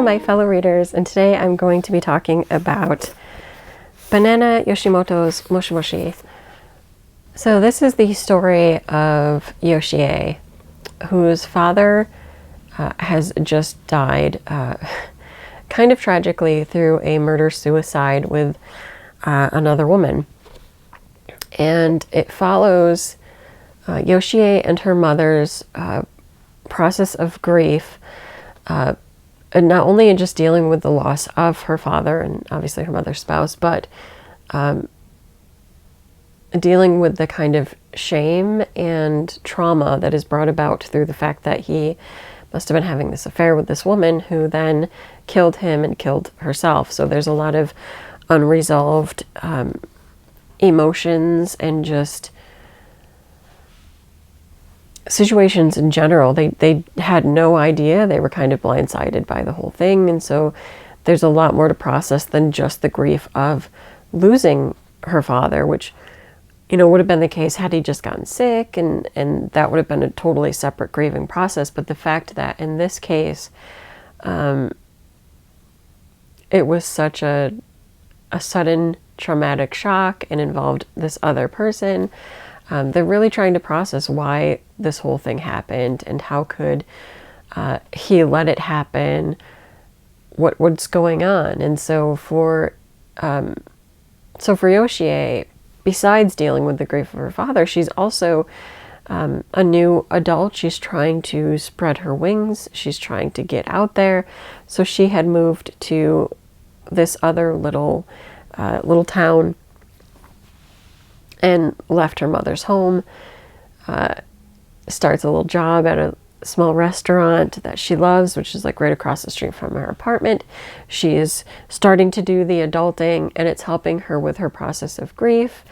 my fellow readers, and today I'm going to be talking about Banana Yoshimoto's Moshi Moshi. So this is the story of Yoshie, whose father has just died kind of tragically through a murder-suicide with another woman. And it follows Yoshie and her mother's process of grief, and not only in just dealing with the loss of her father and obviously her mother's spouse, but dealing with the kind of shame and trauma that is brought about through the fact that he must have been having this affair with this woman who then killed him and killed herself. So there's a lot of unresolved emotions and just situations in general. They had no idea. They were kind of blindsided by the whole thing. And so there's a lot more to process than just the grief of losing her father, which, you know, would have been the case had he just gotten sick, and that would have been a totally separate grieving process. But the fact that in this case, it was such a sudden traumatic shock and involved this other person. They're really trying to process why this whole thing happened and how could he let it happen, what's going on. And so for Yoshie, besides dealing with the grief of her father, she's also a new adult. She's trying to spread her wings. She's trying to get out there. So she had moved to this other little town and left her mother's home, starts a little job at a small restaurant that she loves, which is like right across the street from her apartment. She is starting to do the adulting, and it's helping her with her process of grief.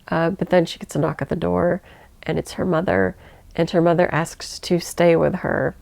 But then she gets a knock at the door, and it's her mother, and her mother asks to stay with her.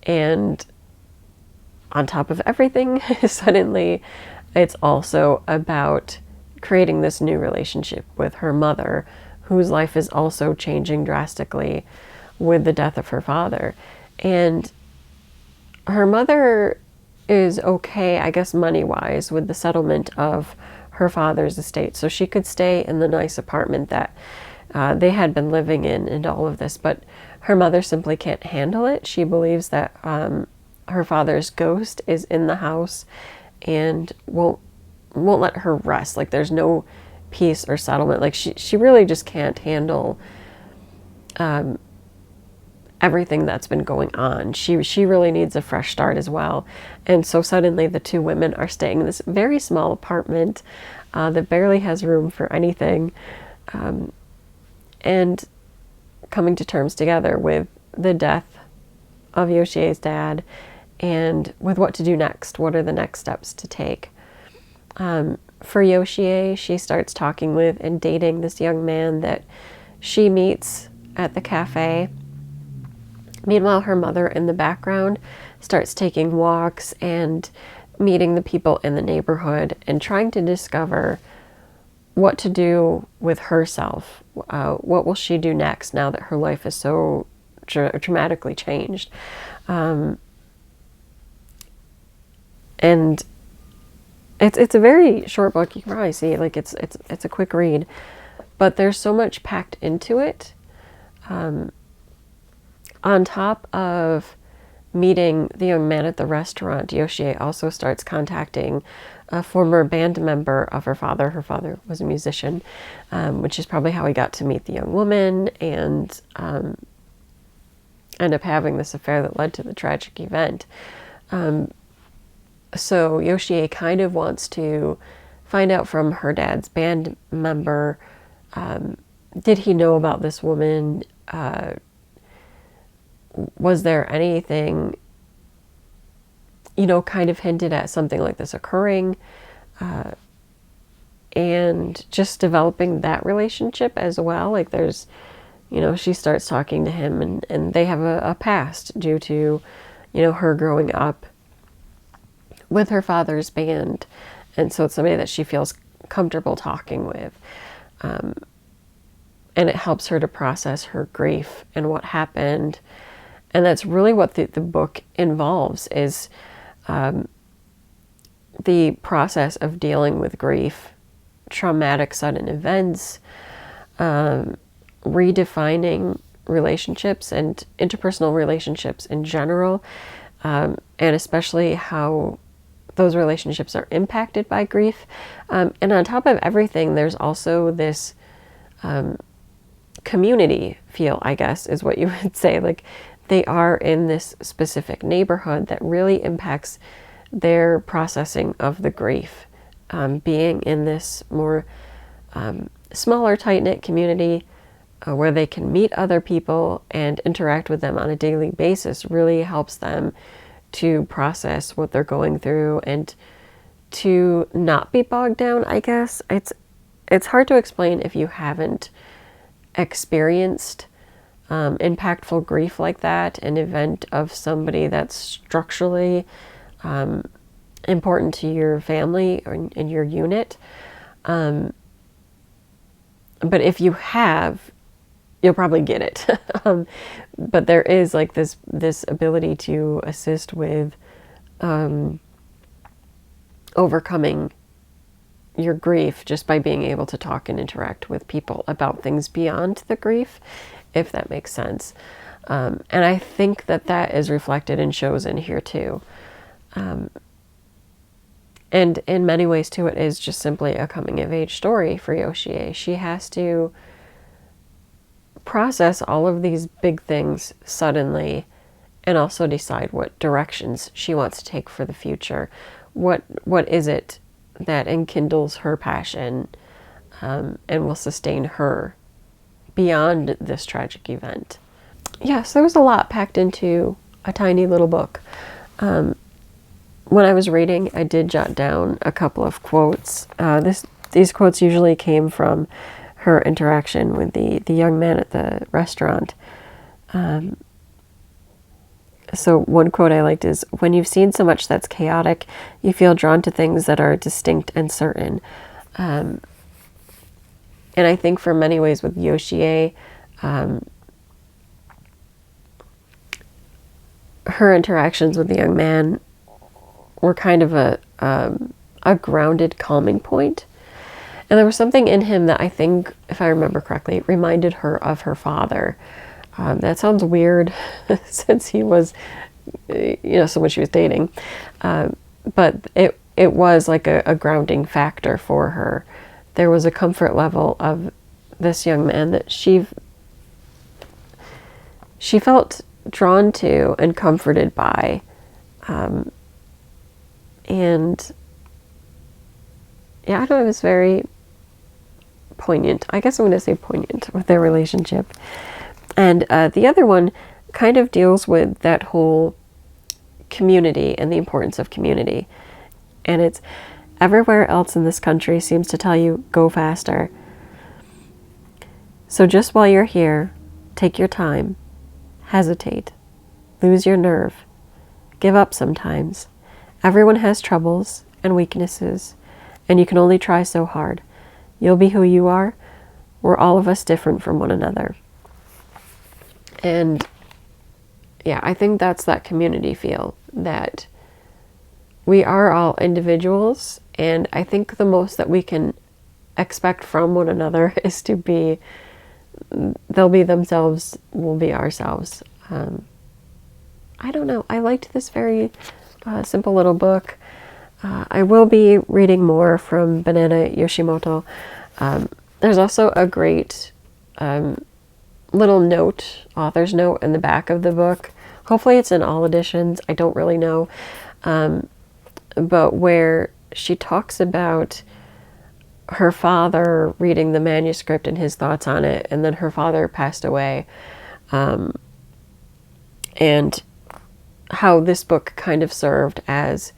And on top of everything, suddenly it's also about creating this new relationship with her mother, whose life is also changing drastically with the death of her father. And her mother is okay, I guess, money-wise with the settlement of her father's estate. So she could stay in the nice apartment that they had been living in and all of this, but her mother simply can't handle it. She believes that her father's ghost is in the house and won't let her rest. Like there's no peace or settlement. Like she really just can't handle everything that's been going on. She really needs a fresh start as well. And so suddenly the two women are staying in this very small apartment that barely has room for anything, and coming to terms together with the death of Yoshie's dad and with what to do next. What are the next steps to take? For Yoshie, she starts talking with and dating this young man that she meets at the cafe. Meanwhile, her mother in the background starts taking walks and meeting the people in the neighborhood and trying to discover what to do with herself. What will she do next now that her life is so dramatically changed? And it's a very short book. You can probably see, like, it's a quick read, but there's so much packed into it. On top of meeting the young man at the restaurant, Yoshie also starts contacting a former band member of her father. Her father was a musician, which is probably how he got to meet the young woman and end up having this affair that led to the tragic event. So Yoshie kind of wants to find out from her dad's band member, did he know about this woman? Was there anything, you know, kind of hinted at something like this occurring? And just developing that relationship as well. Like there's, you know, she starts talking to him and they have a past due to, you know, her growing up with her father's band. And so it's somebody that she feels comfortable talking with. And it helps her to process her grief and what happened. And that's really what the book involves, is the process of dealing with grief, traumatic sudden events, redefining relationships and interpersonal relationships in general, and especially how those relationships are impacted by grief. And on top of everything, there's also this community feel, I guess, is what you would say. Like, they are in this specific neighborhood that really impacts their processing of the grief. Being in this more smaller, tight-knit community where they can meet other people and interact with them on a daily basis really helps them to process what they're going through and to not be bogged down, I guess. It's hard to explain if you haven't experienced impactful grief like that, an event of somebody that's structurally important to your family or in your unit. But if you have, you'll probably get it. But there is like this ability to assist with overcoming your grief just by being able to talk and interact with people about things beyond the grief, if that makes sense. And I think that is reflected in shows in here too. And in many ways too, it is just simply a coming of age story for Yoshie. She has to process all of these big things suddenly and also decide what directions she wants to take for the future. What is it that enkindles her passion and will sustain her beyond this tragic event? Yes, there was a lot packed into a tiny little book. When I was reading, I did jot down a couple of quotes. These quotes usually came from her interaction with the young man at the restaurant. So one quote I liked is, "When you've seen so much that's chaotic, you feel drawn to things that are distinct and certain." And I think for many ways with Yoshie, her interactions with the young man were kind of a grounded, calming point. And there was something in him that I think, if I remember correctly, reminded her of her father. That sounds weird since he was, someone she was dating. But it was like a grounding factor for her. There was a comfort level of this young man that she felt drawn to and comforted by. And yeah, I don't know, it was very poignant. I guess I'm going to say poignant with their relationship. And the other one kind of deals with that whole community and the importance of community. And it's, "Everywhere else in this country seems to tell you, go faster. So just while you're here, take your time, hesitate, lose your nerve, give up sometimes. Everyone has troubles and weaknesses, and you can only try so hard. You'll be who you are. We're all of us different from one another." And yeah, I think that's that community feel, that we are all individuals, and I think the most that we can expect from one another is to be, they'll be themselves, we'll be ourselves. I don't know, I liked this very simple little book. I will be reading more from Banana Yoshimoto. There's also a great little note, author's note in the back of the book. Hopefully it's in all editions, I don't really know. But where she talks about her father reading the manuscript and his thoughts on it, and then her father passed away. And how this book kind of served as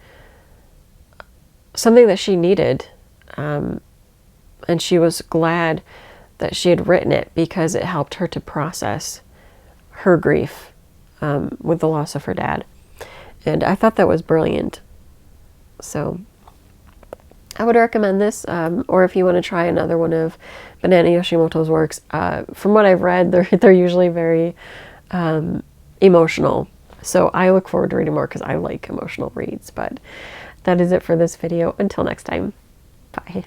something that she needed. And she was glad that she had written it because it helped her to process her grief with the loss of her dad. And I thought that was brilliant. So I would recommend this, or if you want to try another one of Banana Yoshimoto's works. From what I've read, they're usually very emotional. So I look forward to reading more because I like emotional reads. But that is it for this video. Until next time, bye.